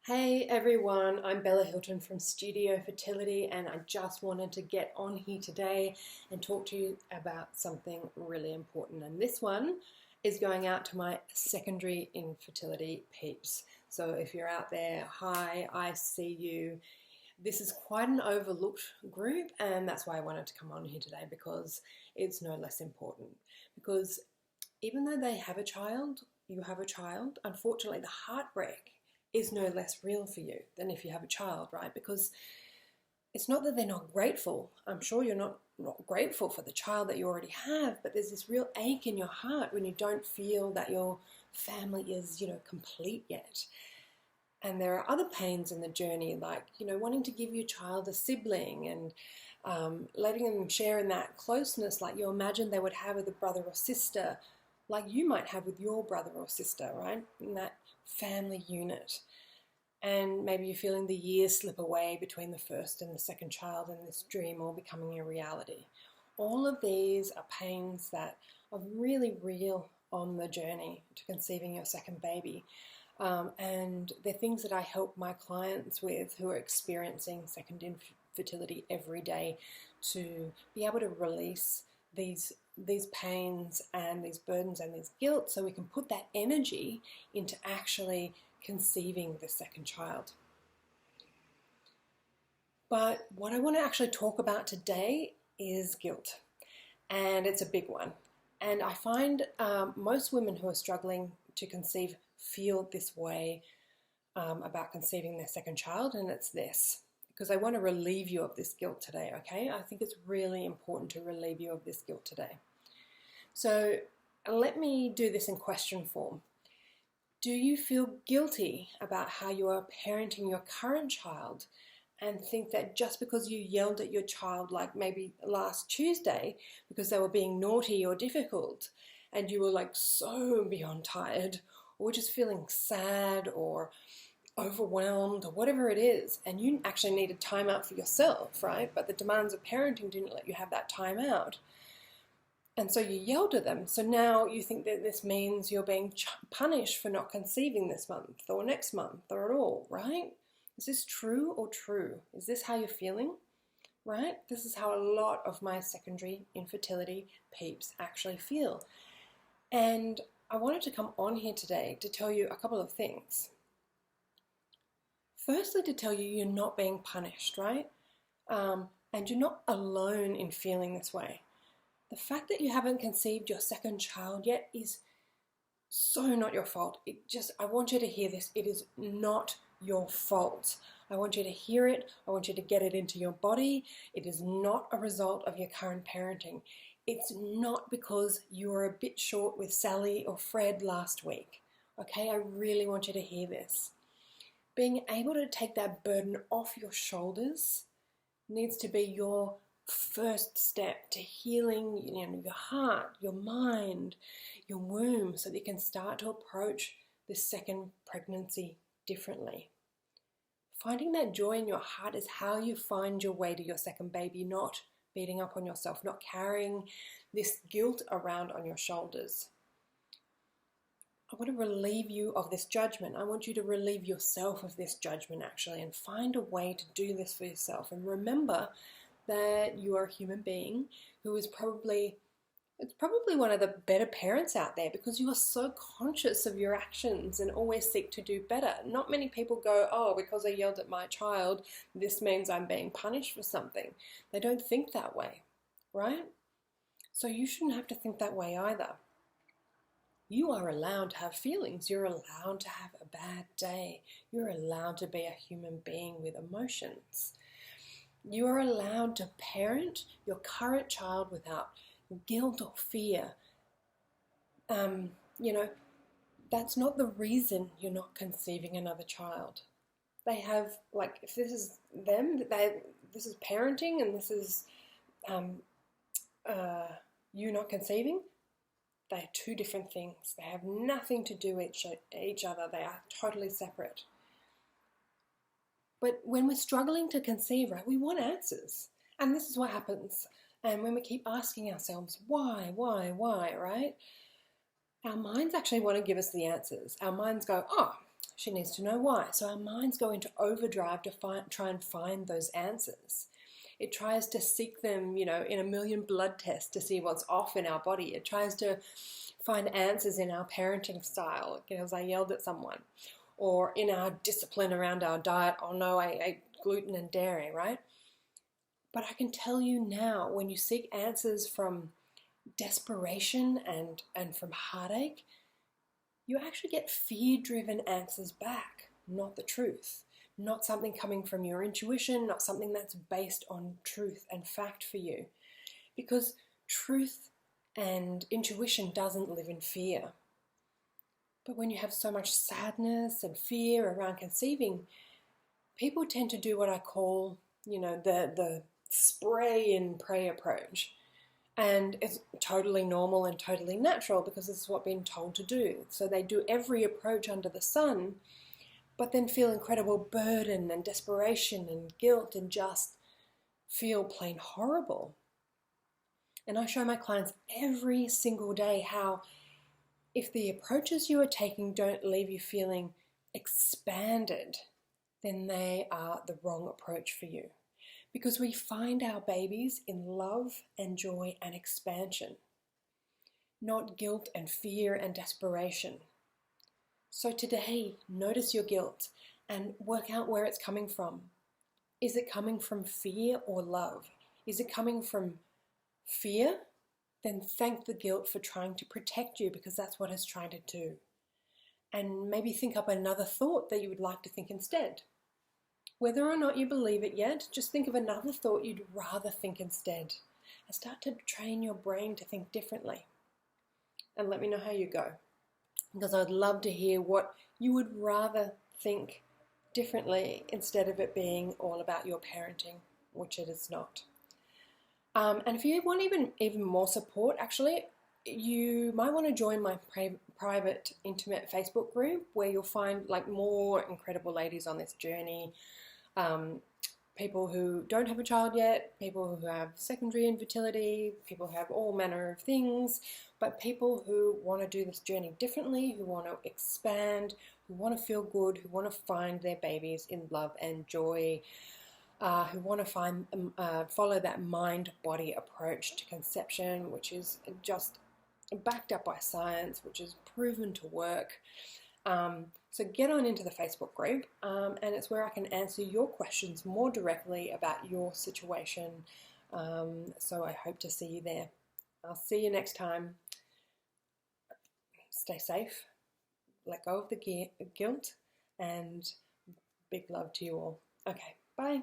Hey everyone, I'm Bella Hilton from Studio Fertility, and I just wanted to get on here today and talk to you about something really important. And this one is going out to my secondary infertility peeps. So if you're out there, hi, I see you. This is quite an overlooked group, and that's why I wanted to come on here today, because it's no less important. Because even though they have a child, you have a child, unfortunately the heartbreak is no less real for you than if you have a child, right? Because it's not that they're not grateful. I'm sure you're not grateful for the child that you already have, but there's this real ache in your heart when you don't feel that your family is, complete yet. And there are other pains in the journey, like, wanting to give your child a sibling and letting them share in that closeness like you imagine they would have with a brother or sister, like you might have with your brother or sister, right? In that family unit. And maybe you're feeling the years slip away between the first and the second child and this dream all becoming a reality. All of these are pains that are really real on the journey to conceiving your second baby. And they're things that I help my clients with who are experiencing second infertility every day, to be able to release these pains and these burdens and this guilt, so we can put that energy into actually conceiving the second child. But what I want to actually talk about today is guilt, and it's a big one. And I find most women who are struggling to conceive feel this way about conceiving their second child, and it's this, because I want to relieve you of this guilt today, okay? I think it's really important to relieve you of this guilt today. So let me do this in question form. Do you feel guilty about how you are parenting your current child, and think that just because you yelled at your child, like maybe last Tuesday, because they were being naughty or difficult, and you were like so beyond tired, or just feeling sad or overwhelmed or whatever it is, and you actually needed time out for yourself, right? But the demands of parenting didn't let you have that time out. And so you yelled at them. So now you think that this means you're being punished for not conceiving this month or next month or at all, right? Is this true or true? Is this how you're feeling, right? This is how a lot of my secondary infertility peeps actually feel. And I wanted to come on here today to tell you a couple of things. Firstly, to tell you you're not being punished, right? And you're not alone in feeling this way. The fact that you haven't conceived your second child yet is so not your fault. I want you to hear this. It is not your fault. I want you to hear it. I want you to get it into your body. It is not a result of your current parenting. It's not because you were a bit short with Sally or Fred last week. Okay, I really want you to hear this. Being able to take that burden off your shoulders needs to be your first step to healing, your heart, your mind, your womb, so that you can start to approach this second pregnancy differently. Finding that joy in your heart is how you find your way to your second baby, not beating up on yourself, not carrying this guilt around on your shoulders. I want to relieve you of this judgment. I want you to relieve yourself of this judgment, actually, and find a way to do this for yourself. And remember that you are a human being who is probably one of the better parents out there, because you are so conscious of your actions and always seek to do better. Not many people go, oh, because I yelled at my child, this means I'm being punished for something. They don't think that way, right? So you shouldn't have to think that way either. You are allowed to have feelings. You're allowed to have a bad day. You're allowed to be a human being with emotions. You are allowed to parent your current child without guilt or fear. That's not the reason you're not conceiving another child. They have, if this is them, this is parenting, and this is you not conceiving. They are two different things. They have nothing to do with each other. They are totally separate. But when we're struggling to conceive, right, we want answers. And this is what happens. And when we keep asking ourselves, why, right? Our minds actually want to give us the answers. Our minds go, oh, She needs to know why. So our minds go into overdrive to try and find those answers. It tries to seek them, in a million blood tests to see what's off in our body. It tries to find answers in our parenting style, because I yelled at someone, or in our discipline around our diet. Oh no, I ate gluten and dairy, right? But I can tell you now, when you seek answers from desperation and from heartache, you actually get fear-driven answers back, not the truth. Not something coming from your intuition, not something that's based on truth and fact for you. Because truth and intuition doesn't live in fear. But when you have so much sadness and fear around conceiving, people tend to do what I call, the spray and pray approach. And it's totally normal and totally natural, because this is what we're being told to do. So they do every approach under the sun, but then feel incredible burden and desperation and guilt and just feel plain horrible. And I show my clients every single day how, if the approaches you are taking don't leave you feeling expanded, then they are the wrong approach for you. Because we find our babies in love and joy and expansion, not guilt and fear and desperation. So today, notice your guilt and work out where it's coming from. Is it coming from fear or love? Is it coming from fear? Then thank the guilt for trying to protect you, because that's what it's trying to do. And maybe think up another thought that you would like to think instead. Whether or not you believe it yet, just think of another thought you'd rather think instead, and start to train your brain to think differently. And let me know how you go, because I'd love to hear what you would rather think differently, instead of it being all about your parenting, which it is not. And if you want even more support, actually, you might want to join my private, intimate Facebook group, where you'll find more incredible ladies on this journey. People who don't have a child yet, people who have secondary infertility, people who have all manner of things, but people who want to do this journey differently, who want to expand, who want to feel good, who want to find their babies in love and joy, who want to follow that mind-body approach to conception, which is just backed up by science, which is proven to work. So get on into the Facebook group, and it's where I can answer your questions more directly about your situation. So I hope to see you there. I'll see you next time. Stay safe, let go of the guilt, and big love to you all. Okay, bye.